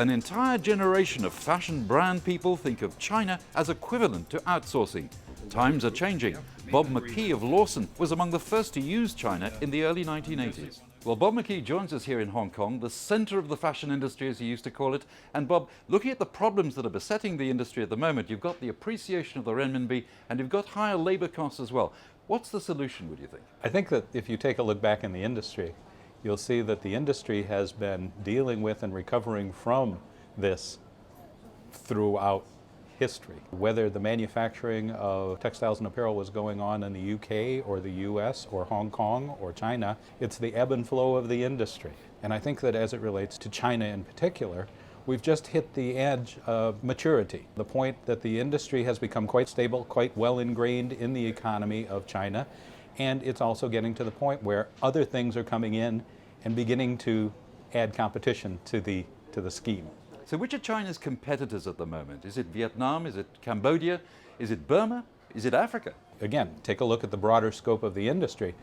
An entire generation of fashion brand people think of China as equivalent to outsourcing. Times are changing. Bob McKee of Lawson was among the first to use China in the early 1980s. Well, Bob McKee joins us here in Hong Kong, the center of the fashion industry, as he used to call it. And Bob, looking at the problems that are besetting the industry at the moment, you've got the appreciation of the renminbi and you've got higher labor costs as well. What's the solution, would you think? I think that if you take a look back in the industry, you'll see that the industry has been dealing with and recovering from this throughout history. Whether the manufacturing of textiles and apparel was going on in the UK or the US or Hong Kong or China, it's the ebb and flow of the industry. And I think that as it relates to China in particular, we've just hit the edge of maturity, the point that the industry has become quite stable, quite well ingrained in the economy of China, and it's also getting to the point where other things are coming in and beginning to add competition to the scheme. So which are China's competitors at the moment? Is it Vietnam? Is it Cambodia? Is it Burma? Is it Africa? Again, take a look at the broader scope of the industry.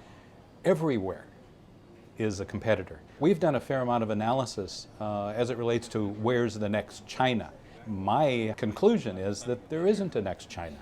Everywhere is a competitor. We've done a fair amount of analysis as it relates to where's the next China. My conclusion is that there isn't a next China.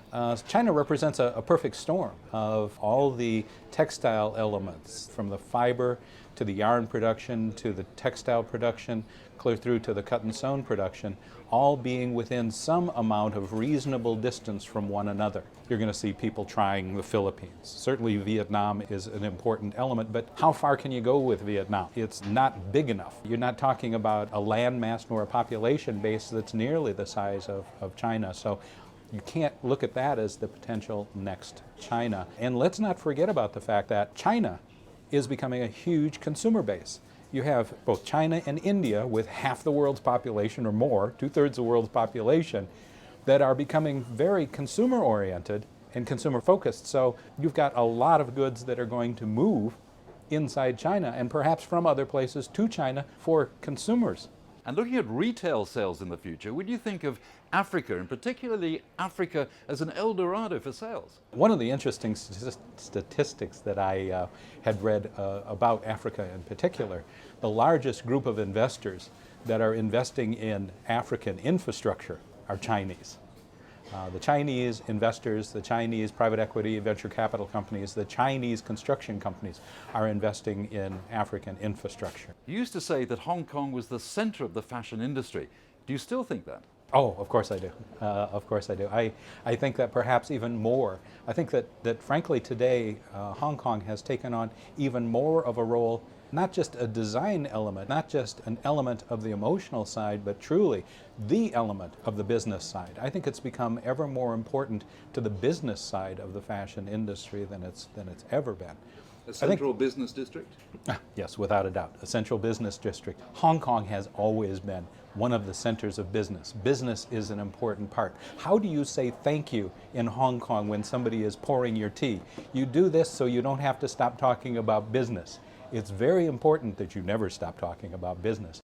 China represents a perfect storm of all the textile elements, from the fiber to the yarn production to the textile production, clear through to the cut and sewn production, all being within some amount of reasonable distance from one another. You're going to see people trying the Philippines. Certainly Vietnam is an important element, but how far can you go with Vietnam? It's not big enough. You're not talking about a land mass nor a population base that's nearly the size of China. So you can't look at that as the potential next China. And let's not forget about the fact that China is becoming a huge consumer base. You have both China and India with half the world's population or more, 2/3 of the world's population, that are becoming very consumer oriented and consumer focused. So you've got a lot of goods that are going to move inside China and perhaps from other places to China for consumers. And looking at retail sales in the future, would you think of Africa, and particularly Africa, as an El Dorado for sales? One of the interesting statistics that I had read about Africa in particular, the largest group of investors that are investing in African infrastructure are Chinese. The Chinese investors, the Chinese private equity venture capital companies, the Chinese construction companies are investing in African infrastructure. You used to say that Hong Kong was the center of the fashion industry. Do you still think that? Oh, of course I do. Of course I do. I think that perhaps even more. I think that frankly today Hong Kong has taken on even more of a role, not just a design element, not just an element of the emotional side, but truly the element of the business side. I think it's become ever more important to the business side of the fashion industry than it's ever been. A central business district? Yes, without a doubt. A central business district. Hong Kong has always been one of the centers of business. Business is an important part. How do you say thank you in Hong Kong when somebody is pouring your tea? You do this so you don't have to stop talking about business. It's very important that you never stop talking about business.